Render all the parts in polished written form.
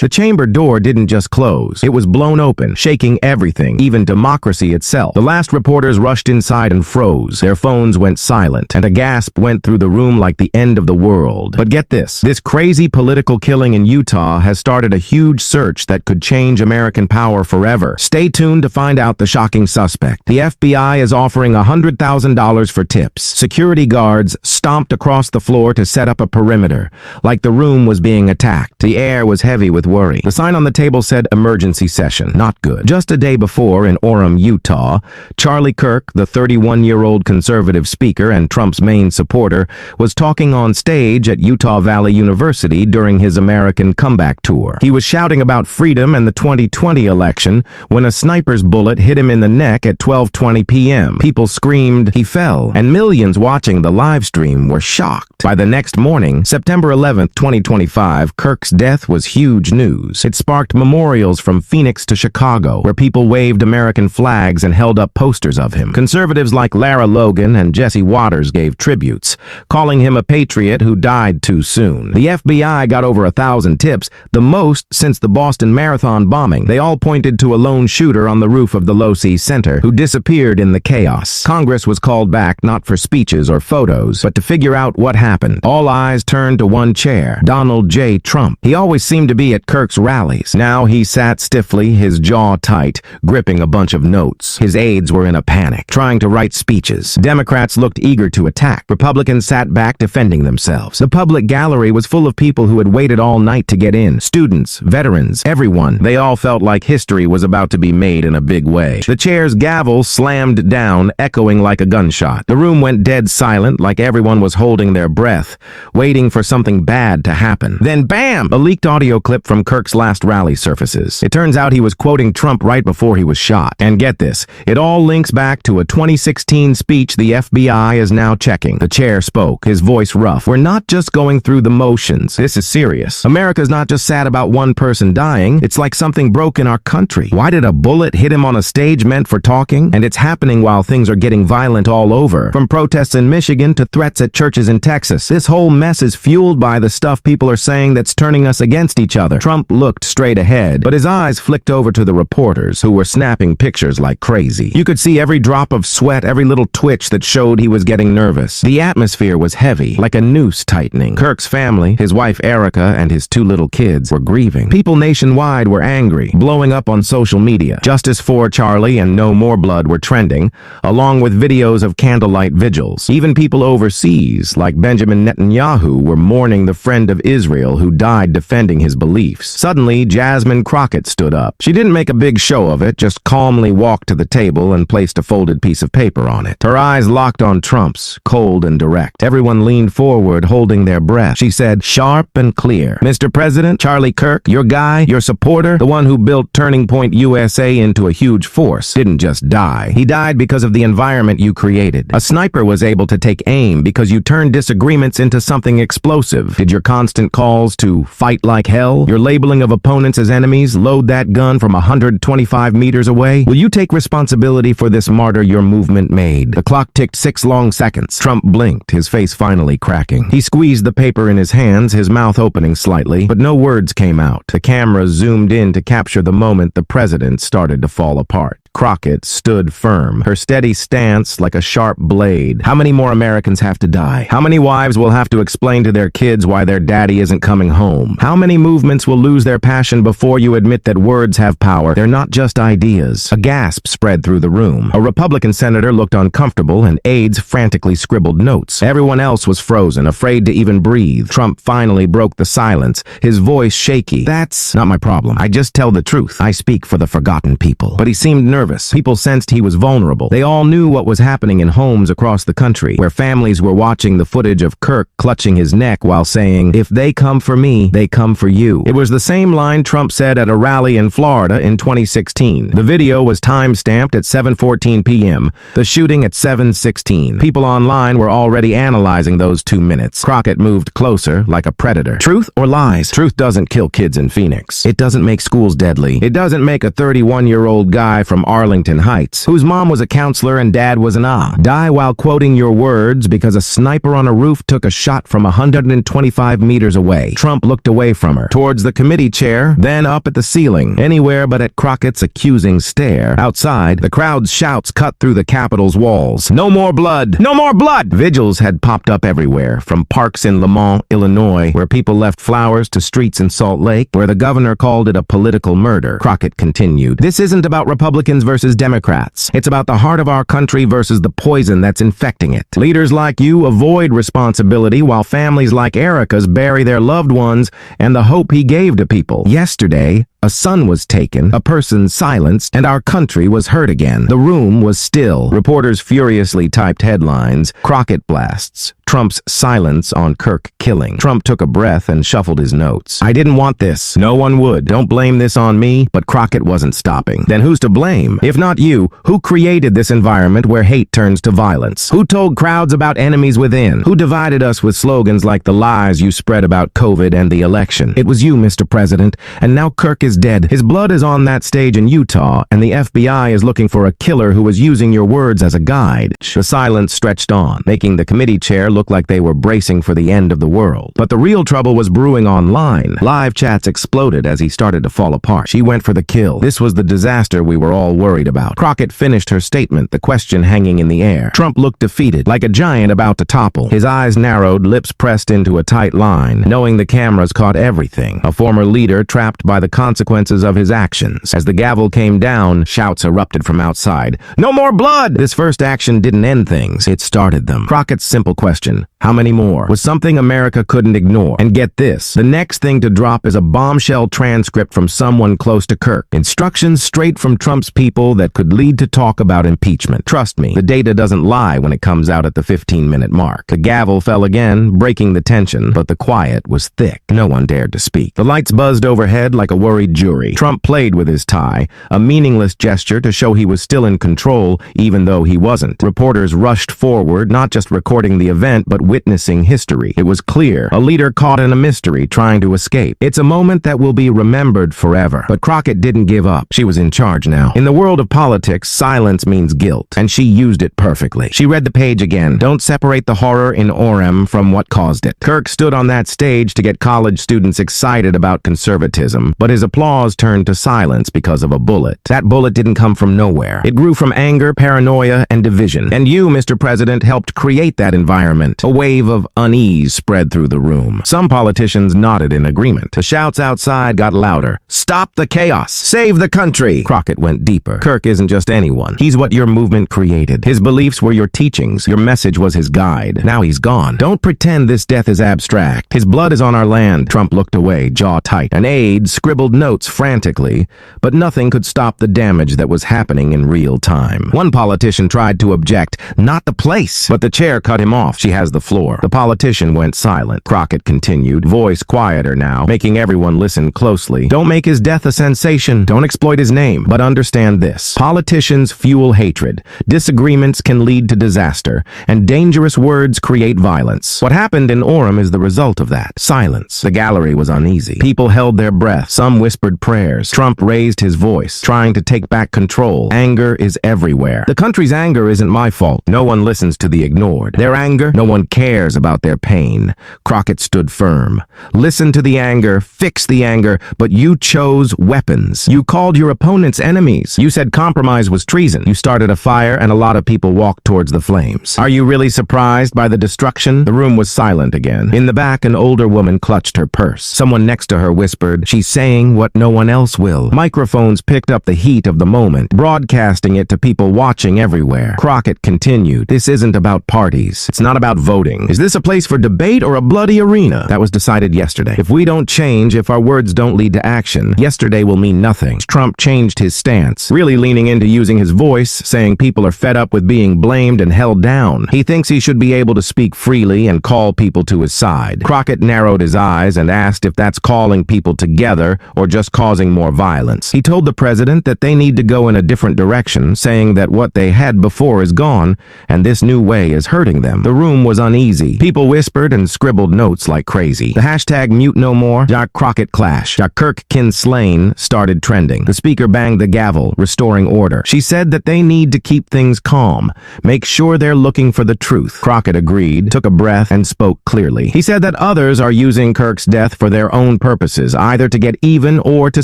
The chamber door didn't just close. It was blown open, shaking everything, even democracy itself. The last reporters rushed inside and froze. Their phones went silent, and a gasp went through the room like the end of the world. But get this crazy political killing in Utah has started a huge search that could change American power forever. Stay tuned to find out the shocking suspect. The FBI is offering $100,000 for tips. Security guards stomped across the floor to set up a perimeter, like the room was being attacked. The air was heavy with worry. The sign on the table said emergency session. Not good. Just a day before, in Orem, Utah, Charlie Kirk, the 31-year-old conservative speaker and Trump's main supporter, was talking on stage at Utah Valley University during his American comeback tour. He was shouting about freedom and the 2020 election when a sniper's bullet hit him in the neck at 12:20 p.m. People screamed, he fell, and millions watching the live stream were shocked. By the next morning, September 11, 2025, Kirk's death was huge news. It sparked memorials from Phoenix to Chicago, where people waved American flags and held up posters of him. Conservatives like Lara Logan and Jesse Waters gave tributes, calling him a patriot who died too soon. The FBI got over 1,000 tips, the most since the Boston Marathon bombing. They all pointed to a lone shooter on the roof of the Losi Center who disappeared in the chaos. Congress was called back not for speeches or photos, but to figure out what happened. All eyes turned to one chair, Donald J. Trump. He always seemed to be at Kirk's rallies. Now he sat stiffly, his jaw tight, gripping a bunch of notes. His aides were in a panic, trying to write speeches. Democrats looked eager to attack. Republicans sat back defending themselves. The public gallery was full of people who had waited all night to get in. Students, veterans, everyone. They all felt like history was about to be made in a big way. The chair's gavel slammed down, echoing like a gunshot. The room went dead silent, like everyone was holding their breath, waiting for something bad to happen. Then bam! A leaked audio clip from Kirk's last rally surfaces. It turns out he was quoting Trump right before he was shot. And get this, it all links back to a 2016 speech the FBI is now checking. The chair spoke, his voice rough. We're not just going through the motions. This is serious. America's not just sad about one person dying. It's like something broke in our country. Why did a bullet hit him on a stage meant for talking? And it's happening while things are getting violent all over. From protests in Michigan to threats at churches in Texas. This whole mess is fueled by the stuff people are saying that's turning us against each other. Trump looked straight ahead, but his eyes flicked over to the reporters who were snapping pictures like crazy. You could see every drop of sweat, every little twitch that showed he was getting nervous. The atmosphere was heavy, like a noose tightening. Kirk's family, his wife Erica and his 2 little kids, were grieving. People nationwide were angry, blowing up on social media. Justice for Charlie and No More Blood were trending, along with videos of candlelight vigils. Even people overseas, like Benjamin Netanyahu, were mourning the friend of Israel who died defending his beliefs. Suddenly, Jasmine Crockett stood up. She didn't make a big show of it, just calmly walked to the table and placed a folded piece of paper on it. Her eyes locked on Trump's, cold and direct. Everyone leaned forward, holding their breath. She said, sharp and clear, Mr. President, Charlie Kirk, your guy, your supporter, the one who built Turning Point USA into a huge force, didn't just die. He died because of the environment you created. A sniper was able to take aim because you turned disagreements into something explosive. Did your constant calls to fight like hell, your labeling of opponents as enemies, load that gun from 125 meters away? Will you take responsibility for this martyr your movement made? The clock ticked 6 long seconds. Trump blinked, his face finally cracking. He squeezed the paper in his hands, his mouth opening slightly, but no words came out. The camera zoomed in to capture the moment the president started to fall apart. Crockett stood firm, her steady stance like a sharp blade. How many more Americans have to die? How many wives will have to explain to their kids why their daddy isn't coming home? How many movements will lose their passion before you admit that words have power? They're not just ideas. A gasp spread through the room. A Republican senator looked uncomfortable and aides frantically scribbled notes. Everyone else was frozen, afraid to even breathe. Trump finally broke the silence, his voice shaky. That's not my problem. I just tell the truth. I speak for the forgotten people. But he seemed nervous. People sensed he was vulnerable. They all knew what was happening in homes across the country, where families were watching the footage of Kirk clutching his neck while saying, if they come for me, they come for you. It was the same line Trump said at a rally in Florida in 2016. The video was time-stamped at 7:14 p.m., the shooting at 7:16. People online were already analyzing those 2 minutes. Crockett moved closer, like a predator. Truth or lies? Truth doesn't kill kids in Phoenix. It doesn't make schools deadly. It doesn't make a 31-year-old guy from Arlington Heights, whose mom was a counselor and dad was an die while quoting your words because a sniper on a roof took a shot from 125 meters away. Trump looked away from her, towards the committee chair, then up at the ceiling, anywhere but at Crockett's accusing stare. Outside, the crowd's shouts cut through the Capitol's walls. No more blood! No more blood! Vigils had popped up everywhere, from parks in Lamont, Illinois, where people left flowers, to streets in Salt Lake, where the governor called it a political murder. Crockett continued, "This isn't about Republicans versus Democrats. It's about the heart of our country versus the poison that's infecting it. Leaders like you avoid responsibility while families like Erica's bury their loved ones and the hope he gave to people. Yesterday, a son was taken, a person silenced, and our country was hurt again. The room was still." Reporters furiously typed headlines. Crockett blasts. Trump's silence on Kirk killing. Trump took a breath and shuffled his notes. "I didn't want this. No one would. Don't blame this on me." But Crockett wasn't stopping. Then who's to blame? If not you, who created this environment where hate turns to violence? Who told crowds about enemies within? Who divided us with slogans like the lies you spread about COVID and the election? It was you, Mr. President, and now Kirk is dead. His blood is on that stage in Utah, and the FBI is looking for a killer who was using your words as a guide. The silence stretched on, making the committee chair look like they were bracing for the end of the world. But the real trouble was brewing online. Live chats exploded as he started to fall apart. She went for the kill. This was the disaster we were all worried about. Crockett finished her statement, the question hanging in the air. Trump looked defeated, like a giant about to topple. His eyes narrowed, lips pressed into a tight line, knowing the cameras caught everything. A former leader trapped by the consequences of his actions. As the gavel came down, shouts erupted from outside. "No more blood!" This first action didn't end things. It started them. Crockett's simple question, how many more, was something America couldn't ignore. And get this, the next thing to drop is a bombshell transcript from someone close to Kirk. Instructions straight from Trump's people that could lead to talk about impeachment. Trust me, the data doesn't lie when it comes out at the 15-minute mark. The gavel fell again, breaking the tension, but the quiet was thick. No one dared to speak. The lights buzzed overhead like a worried jury. Trump played with his tie, a meaningless gesture to show he was still in control, even though he wasn't. Reporters rushed forward, not just recording the event, but witnessing history. It was clear, a leader caught in a mystery, trying to escape. It's a moment that will be remembered forever. But Crockett didn't give up. She was in charge now. In the world of politics, silence means guilt, and she used it perfectly. She read the page again. Don't separate the horror in Orem from what caused it. Kirk stood on that stage to get college students excited about conservatism, but his applause turned to silence because of a bullet. That bullet didn't come from nowhere. It grew from anger, paranoia, and division. And you, Mr. President, helped create that environment. A wave of unease spread through the room. Some politicians nodded in agreement. The shouts outside got louder. "Stop the chaos! Save the country!" Crockett went deeper. Kirk isn't just anyone. He's what your movement created. His beliefs were your teachings. Your message was his guide. Now he's gone. Don't pretend this death is abstract. His blood is on our land. Trump looked away, jaw tight. An aide scribbled notes frantically, but nothing could stop the damage that was happening in real time. One politician tried to object. "Not the place!" But the chair cut him off. "She has the floor." The politician went silent. Crockett continued, voice quieter now, making everyone listen closely. "Don't make his death a sensation. Don't exploit his name. But understand this. Politicians fuel hatred. Disagreements can lead to disaster. And dangerous words create violence. What happened in Orem is the result of that. Silence. The gallery was uneasy. People held their breath. Some whispered prayers. Trump raised his voice, trying to take back control. Anger is everywhere. The country's anger isn't my fault. No one listens to the ignored. Their anger, no one cares about their pain. Crockett stood firm. Listen to the anger, fix the anger, but you chose weapons. You called your opponents enemies. You said compromise was treason. You started a fire and a lot of people walked towards the flames. Are you really surprised by the destruction? The room was silent again. In the back, an older woman clutched her purse. Someone next to her whispered, "She's saying what no one else will." Microphones picked up the heat of the moment, broadcasting it to people watching everywhere. Crockett continued, "This isn't about parties. It's not about voting. Is this a place for debate or a bloody arena? That was decided yesterday. If we don't change, if our words don't lead to action, yesterday will mean nothing." Trump changed his stance, really leaning into using his voice, saying people are fed up with being blamed and held down. He thinks he should be able to speak freely and call people to his side. Crockett narrowed his eyes and asked if that's calling people together or just causing more violence. He told the president that they need to go in a different direction, saying that what they had before is gone and this new way is hurting them. The room room was uneasy. People whispered and scribbled notes like crazy. The hashtag mute no more, Jack Crockett clash, Jack Kirk kin slain started trending. The speaker banged the gavel, restoring order. She said that they need to keep things calm. Make sure they're looking for the truth. Crockett agreed, took a breath, and spoke clearly. He said that others are using Kirk's death for their own purposes, either to get even or to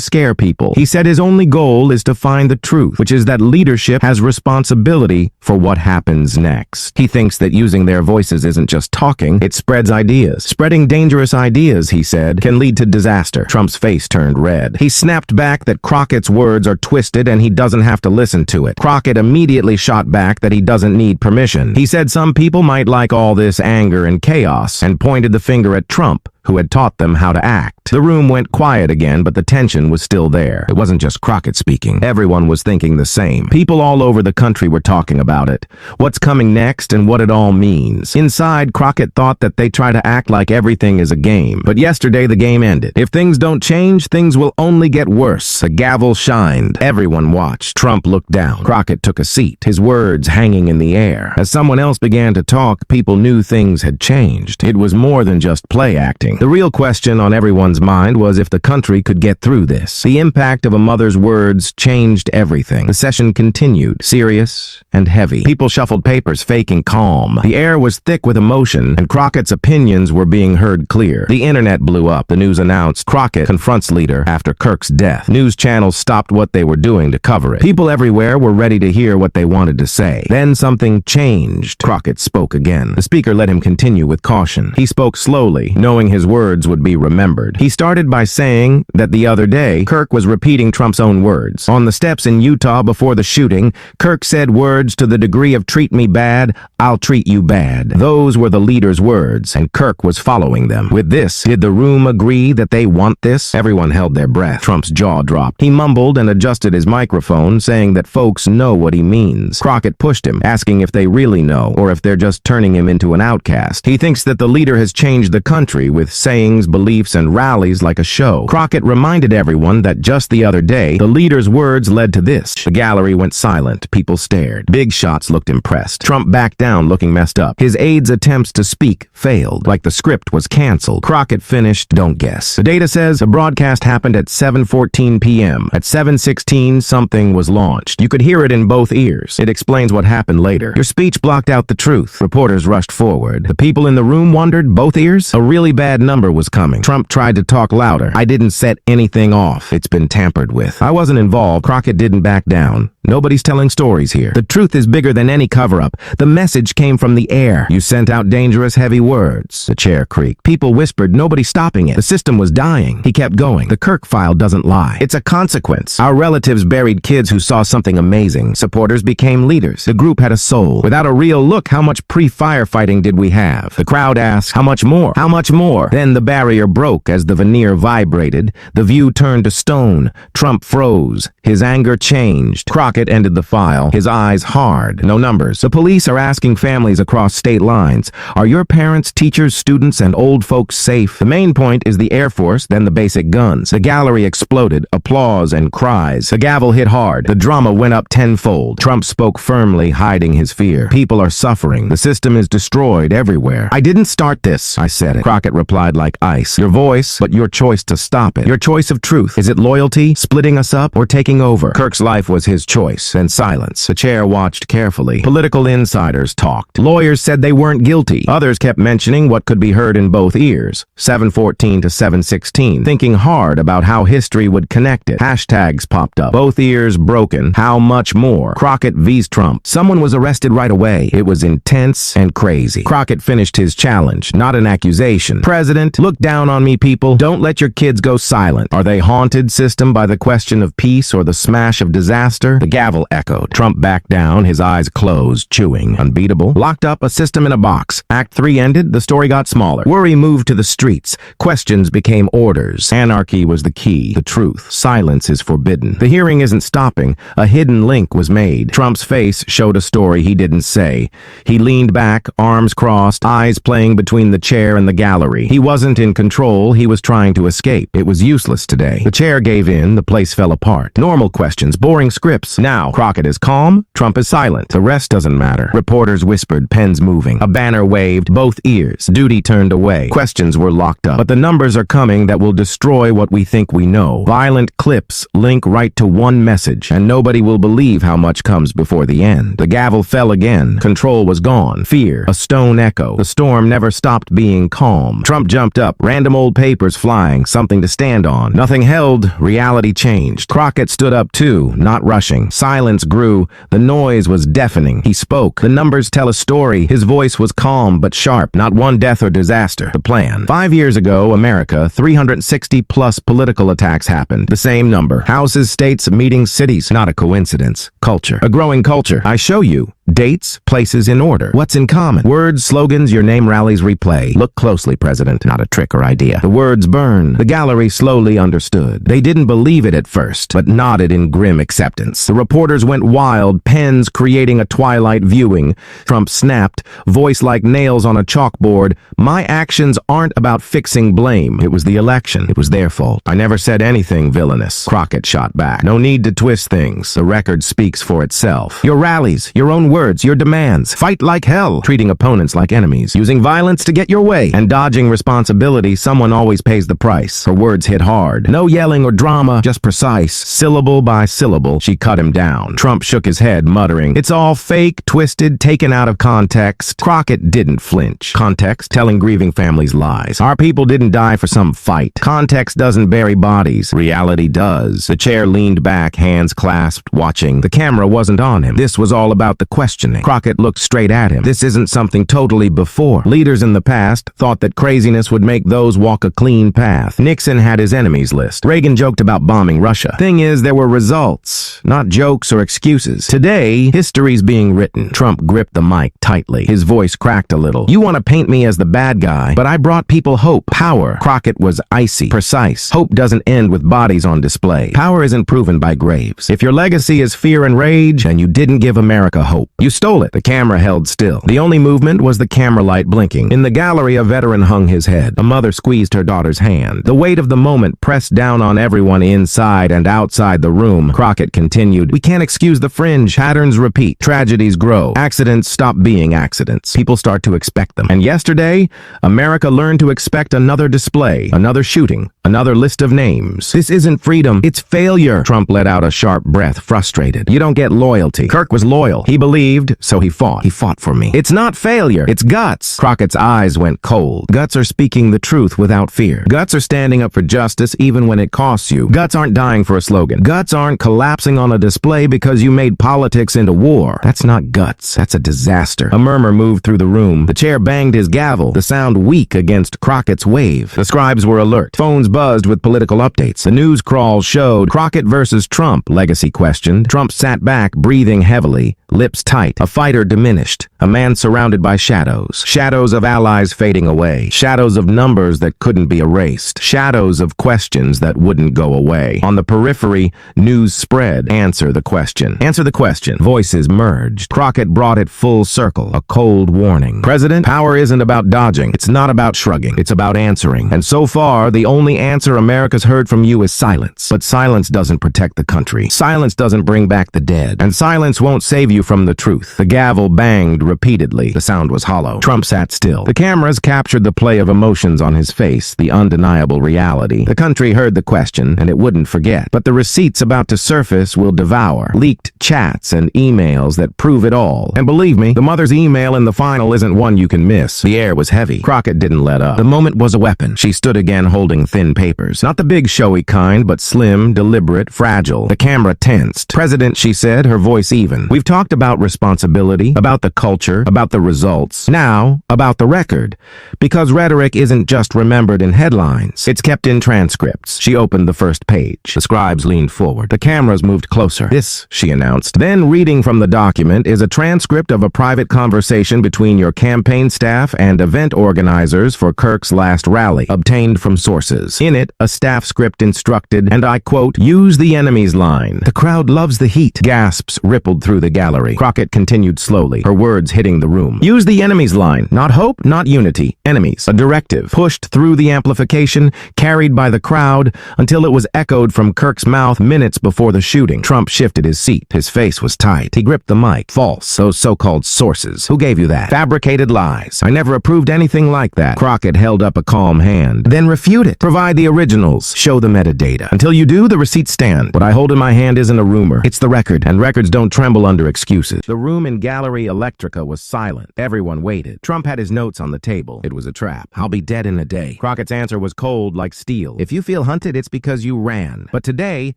scare people. He said his only goal is to find the truth, which is that leadership has responsibility for what happens next. He thinks that using their voices isn't just talking, it spreads ideas. Spreading dangerous ideas, he said, can lead to disaster. Trump's face turned red. He snapped back that Crockett's words are twisted and he doesn't have to listen to it. Crockett immediately shot back that he doesn't need permission. He said some people might like all this anger and chaos and pointed the finger at Trump, who had taught them how to act. The room went quiet again, but the tension was still there. It wasn't just Crockett speaking. Everyone was thinking the same. People all over the country were talking about it. What's coming next and what it all means. Inside, Crockett thought that they try to act like everything is a game. But yesterday, the game ended. If things don't change, things will only get worse. A gavel shined. Everyone watched. Trump looked down. Crockett took a seat, his words hanging in the air. As someone else began to talk, people knew things had changed. It was more than just play acting. The real question on everyone's mind was if the country could get through this. The impact of a mother's words changed everything. The session continued, serious and heavy. People shuffled papers, faking calm. The air was thick with emotion, and Crockett's opinions were being heard clear. The internet blew up. The news announced Crockett confronts leader after Kirk's death. News channels stopped what they were doing to cover it. People everywhere were ready to hear what they wanted to say. Then something changed. Crockett spoke again. The speaker let him continue with caution. He spoke slowly, knowing his words would be remembered. He started by saying that the other day, Kirk was repeating Trump's own words. On the steps in Utah before the shooting, Kirk said words to the degree of treat me bad, I'll treat you bad. Those were the leader's words, and Kirk was following them. With this, did the room agree that they want this? Everyone held their breath. Trump's jaw dropped. He mumbled and adjusted his microphone, saying that folks know what he means. Crockett pushed him, asking if they really know, or if they're just turning him into an outcast. He thinks that the leader has changed the country with sayings, beliefs, and rallies like a show. Crockett reminded everyone that just the other day, the leader's words led to this. The gallery went silent. People stared. Big shots looked impressed. Trump backed down, looking messed up. His aides' attempts to speak failed, like the script was canceled. Crockett finished, don't guess. The data says the broadcast happened at 7:14 p.m. At 7:16, something was launched. You could hear it in both ears. It explains what happened later. Your speech blocked out the truth. Reporters rushed forward. The people in the room wondered, both ears? A really bad number was coming. Trump tried to talk louder. I didn't set anything off. It's been tampered with. I wasn't involved. Crockett didn't back down. Nobody's telling stories here. The truth is bigger than any cover-up. The message came from the air. You sent out dangerous, heavy words. The chair creaked. People whispered, nobody's stopping it. The system was dying. He kept going. The Kirk file doesn't lie. It's a consequence. Our relatives buried kids who saw something amazing. Supporters became leaders. The group had a soul. Without a real look, how much pre-firefighting did we have? The crowd asked, how much more? How much more? Then the barrier broke as the veneer vibrated. The view turned to stone. Trump froze. His anger changed. Crockett ended the file, his eyes hard. No numbers. The police are asking families across state lines, are your parents, teachers, students, and old folks safe? The main point is the Air Force, then the basic guns. The gallery exploded, applause and cries. The gavel hit hard. The drama went up tenfold. Trump spoke firmly, hiding his fear. People are suffering. The system is destroyed everywhere. I didn't start this, I said it. Crockett replied like ice. Your voice, but your choice to stop it. Your choice of truth. Is it loyalty, splitting us up, or taking over? Kirk's life was his choice, and silence. The chair watched carefully. Political insiders talked. Lawyers said they weren't guilty. Others kept mentioning what could be heard in both ears. 7:14 to 7:16. Thinking hard about how history would connect it. Hashtags popped up. Both ears broken. How much more? Crockett vs. Trump. Someone was arrested right away. It was intense and crazy. Crockett finished his challenge, not an accusation. President, look down on me, people. Don't let your kids go silent. Are they haunted, system, by the question of peace or the smash of disaster? The gavel echoed. Trump backed down, his eyes closed, chewing. Unbeatable. Locked up, a system in a box. Act 3 ended, the story got smaller. Worry moved to the streets. Questions became orders. Anarchy was the key. The truth. Silence is forbidden. The hearing isn't stopping. A hidden link was made. Trump's face showed a story he didn't say. He leaned back, arms crossed, eyes playing between the chair and the gallery. He wasn't in control, he was trying to escape. It was useless today. The chair gave in, the place fell apart. Normal questions, boring scripts. Now, Crockett is calm, Trump is silent. The rest doesn't matter. Reporters whispered, pens moving. A banner waved, both ears. Duty turned away. Questions were locked up. But the numbers are coming that will destroy what we think we know. Violent clips link right to one message, and nobody will believe how much comes before the end. The gavel fell again. Control was gone. Fear, a stone echo. The storm never stopped being calm. Trump jumped up, random old papers flying, something to stand on. Nothing held, reality changed. Crockett stood up too, not rushing. Silence grew. The noise was deafening. He spoke. The numbers tell a story. His voice was calm but sharp. Not one death or disaster. The plan. 5 years ago, America, 360-plus political attacks happened. The same number. Houses, states, meetings, cities. Not a coincidence. Culture. A growing culture. I show you. Dates, places in order. What's in common? Words, slogans, your name, rallies, replay. Look closely, President. Not a trick or idea. The words burn. The gallery slowly understood. They didn't believe it at first, but nodded in grim acceptance. The reporters went wild, pens creating a twilight viewing. Trump snapped, voice like nails on a chalkboard. My actions aren't about fixing blame. It was the election. It was their fault. I never said anything villainous. Crockett shot back. No need to twist things. The record speaks for itself. Your rallies, your own words, your demands. Fight like hell, treating opponents like enemies, using violence to get your way, and dodging responsibility. Someone always pays the price. Her words hit hard. No yelling or drama, just precise, syllable by syllable. She cut him down. Trump shook his head, muttering, "It's all fake, twisted, taken out of context." Crockett didn't flinch. Context, telling grieving families lies. Our people didn't die for some fight. Context doesn't bury bodies. Reality does. The chair leaned back, hands clasped, watching. The camera wasn't on him. This was all about the questioning. Crockett looked straight at him. This isn't something totally before. Leaders in the past thought that craziness would make those walk a clean path. Nixon had his enemies list. Reagan joked about bombing Russia. Thing is, there were results, not jokes or excuses. Today, history's being written. Trump gripped the mic tightly. His voice cracked a little. You want to paint me as the bad guy, but I brought people hope, power. Crockett was icy, precise. Hope doesn't end with bodies on display. Power isn't proven by graves. If your legacy is fear and rage, and you didn't give America hope, you stole it. The camera held still. The only movement was the camera light blinking. In the gallery, a veteran hung his head. A mother squeezed her daughter's hand. The weight of the moment pressed down on everyone inside and outside the room. Crockett continued, "We can't excuse the fringe. Patterns repeat. Tragedies grow. Accidents stop being accidents. People start to expect them. And yesterday, America learned to expect another display, another shooting, another list of names. This isn't freedom. It's failure." Trump let out a sharp breath, frustrated. You don't get loyalty. Kirk was loyal. He believed, so he fought. He fought for me. It's not failure. It's guts. Crockett's eyes went cold. Guts are speaking the truth without fear. Guts are standing up for justice even when it costs you. Guts aren't dying for a slogan. Guts aren't collapsing on a display because you made politics into war. That's not guts. That's a disaster. A murmur moved through the room. The chair banged his gavel, the sound weak against Crockett's wave. The scribes were alert. Phones buzzed with political updates. The news crawls showed Crockett versus Trump, legacy questioned. Trump sat back, breathing heavily, lips tight. A fighter diminished. A man surrounded by shadows. Shadows of allies fading away. Shadows of numbers that couldn't be erased. Shadows of questions that wouldn't go away. On the periphery, news spread. Answer the question. Answer the question. Voices merged. Crockett brought it full circle. A cold warning. President, power isn't about dodging. It's not about shrugging. It's about answering. And so far, the only answer America's heard from you is silence. But silence doesn't protect the country. Silence doesn't bring back the dead. And silence won't save you from the truth. The gavel banged repeatedly. The sound was hollow. Trump sat still. The cameras captured the play of emotions on his face, the undeniable reality. The country heard the question, and it wouldn't forget. But the receipts about to surface will devour. Leaked chats and emails that prove it all. And believe me, the mother's email in the final isn't one you can miss. The air was heavy. Crockett didn't let up. The moment was a weapon. She stood again holding thin papers. Not the big showy kind, but slim, deliberate, fragile. The camera tensed. President, she said, her voice even. We've talked about responsibility, about the culture, about the results. Now, about the record. Because rhetoric isn't just remembered in headlines. It's kept in transcripts. She opened the first page. The scribes leaned forward. The cameras moved closer. This, she announced. Then reading from the document is a transcript of a private conversation between your campaign staff and event organizers for Kirk's last rally, obtained from sources. In it, a staff script instructed, and I quote, use the enemy's line. The crowd loves the heat. Gasps rippled through the gallery. Crockett Crockett continued slowly, her words hitting the room. Use the enemy's line. Not hope, not unity. Enemies. A directive. Pushed through the amplification, carried by the crowd, until it was echoed from Kirk's mouth minutes before the shooting. Trump shifted his seat. His face was tight. He gripped the mic. False. Those so-called sources. Who gave you that? Fabricated lies. I never approved anything like that. Crockett held up a calm hand. Then refute it. Provide the originals. Show the metadata. Until you do, the receipts stand. What I hold in my hand isn't a rumor. It's the record, and records don't tremble under excuses. The room in Gallery Electrica was silent. Everyone waited. Trump had his notes on the table. It was a trap. I'll be dead in a day. Crockett's answer was cold like steel. If you feel hunted, it's because you ran. But today,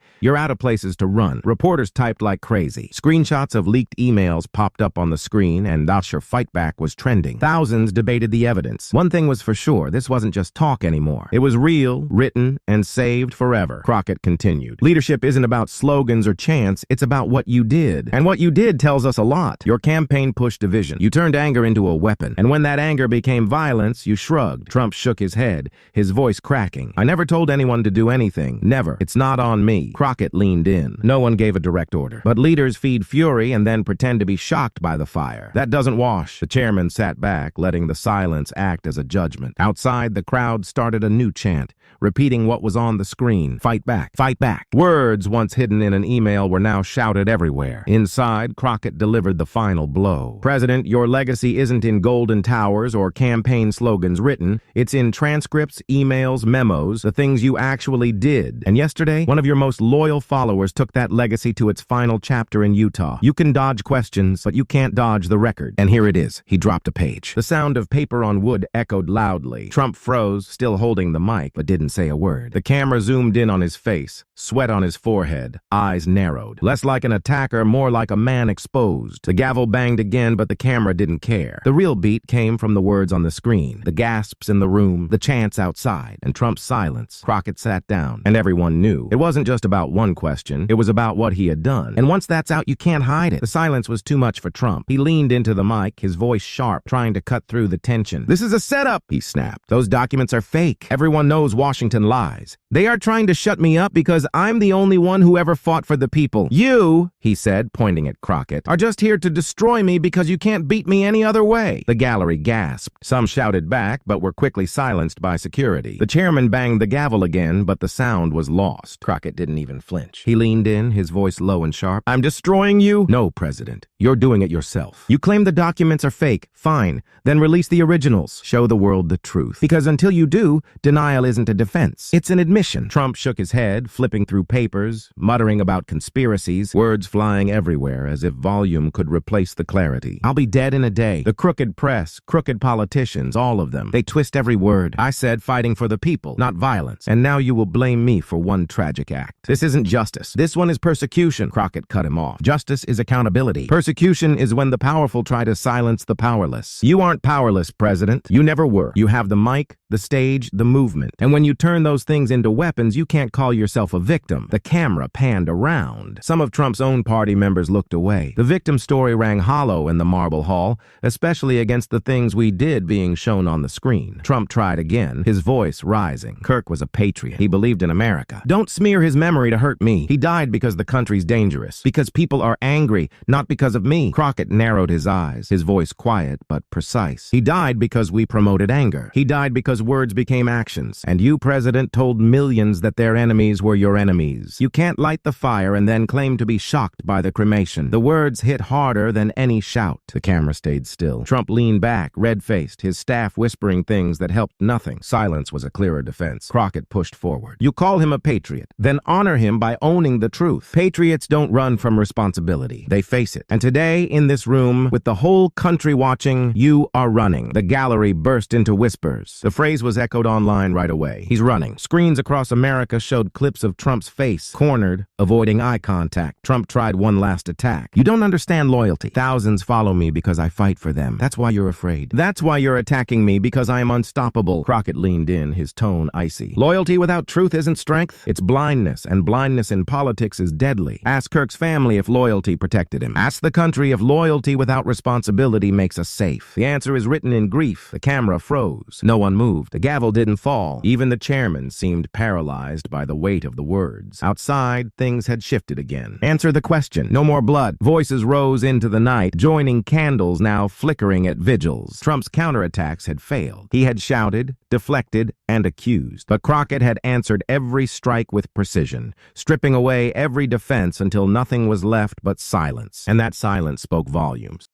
you're out of places to run. Reporters typed like crazy. Screenshots of leaked emails popped up on the screen, and "That's your fight back" was trending. Thousands debated the evidence. One thing was for sure, this wasn't just talk anymore. It was real, written, and saved forever. Crockett continued. Leadership isn't about slogans or chants, it's about what you did. And what you did tells us a lot. Your campaign pushed division. You turned anger into a weapon. And when that anger became violence, you shrugged. Trump shook his head, his voice cracking. I never told anyone to do anything. Never. It's not on me. Crockett leaned in. No one gave a direct order. But leaders feed fury and then pretend to be shocked by the fire. That doesn't wash. The chairman sat back, letting the silence act as a judgment. Outside, the crowd started a new chant, repeating what was on the screen. Fight back. Fight back. Words once hidden in an email were now shouted everywhere. Inside, Crockett delivered the final blow. President, your legacy isn't in golden towers or campaign slogans written. It's in transcripts, emails, memos, the things you actually did. And yesterday, one of your most loyal followers took that legacy to its final chapter in Utah. You can dodge questions, but you can't dodge the record. And here it is. He dropped a page. The sound of paper on wood echoed loudly. Trump froze, still holding the mic, but didn't say a word. The camera zoomed in on his face, sweat on his forehead, eyes narrowed. Less like an attacker, more like a man exposed. The gavel banged again, but the camera didn't care. The real beat came from the words on the screen, the gasps in the room, the chants outside, and Trump's silence. Crockett sat down, and everyone knew. It wasn't just about one question, it was about what he had done. And once that's out, you can't hide it. The silence was too much for Trump. He leaned into the mic, his voice sharp, trying to cut through the tension. This is a setup, he snapped. Those documents are fake. Everyone knows Washington lies. They are trying to shut me up because I'm the only one who ever fought for the people. You, he said, pointing at Crockett, are just here to destroy me because you can't beat me any other way. The gallery gasped. Some shouted back, but were quickly silenced by security. The chairman banged the gavel again, but the sound was lost. Crockett didn't even flinch. He leaned in, his voice low and sharp. I'm destroying you? No, President. You're doing it yourself. You claim the documents are fake. Fine. Then release the originals. Show the world the truth. Because until you do, denial isn't a defense. It's an admission. Trump shook his head, flipping through papers, muttering about conspiracies, words flying everywhere as if volume could replace the clarity. I'll be dead in a day. The crooked press, crooked politicians, all of them. They twist every word. I said fighting for the people, not violence. And now you will blame me for one tragic act. This isn't justice. This one is persecution. Crockett cut him off. Justice is accountability. Persecution is when the powerful try to silence the powerless. You aren't powerless, President. You never were. You have the mic, the stage, the movement. And when you turn those things into weapons, you can't call yourself a victim. The camera panned around. Some of Trump's own party members looked away. The victim story rang hollow in the marble hall, especially against the things we did being shown on the screen. Trump tried again, his voice rising. Kirk was a patriot. He believed in America. Don't smear his memory to hurt me. He died because the country's dangerous. Because people are angry, not because of me. Crockett narrowed his eyes, his voice quiet but precise. He died because we promoted anger. He died because words became actions. And you, President, told millions that their enemies were your enemies. You can't light the fire and then claim to be shocked by the cremation. The words hit harder than any shout. The camera stayed still. Trump leaned back, red-faced, his staff whispering things that helped nothing. Silence was a clearer defense. Crockett pushed forward. You call him a patriot, then honor him by owning the truth. Patriots don't run from responsibility. They face it. And today, in this room, with the whole country watching, you are running. The gallery burst into whispers. The phrase was echoed online right away. He's running. Screens across America showed clips of Trump's face, cornered, avoiding eye contact. Trump tried one last attack. You don't understand loyalty. Thousands follow me because I fight for them. That's why you're afraid. That's why you're attacking me, because I am unstoppable. Crockett leaned in, his tone icy. Loyalty without truth isn't strength. It's blindness, and blindness in politics is deadly. Ask Kirk's family if loyalty protected him. Ask the country if loyalty without responsibility makes us safe. The answer is written in grief. The camera froze. No one moved. The gavel didn't fall. Even the chairman seemed paralyzed by the weight of the words. Outside, things had shifted again. Answer the question. No more blood. Voices rose into the night, joining candles now flickering at vigils. Trump's counterattacks had failed. He had shouted, deflected, and accused. But Crockett had answered every strike with precision, stripping away every defense until nothing was left but silence. And that silence spoke volumes.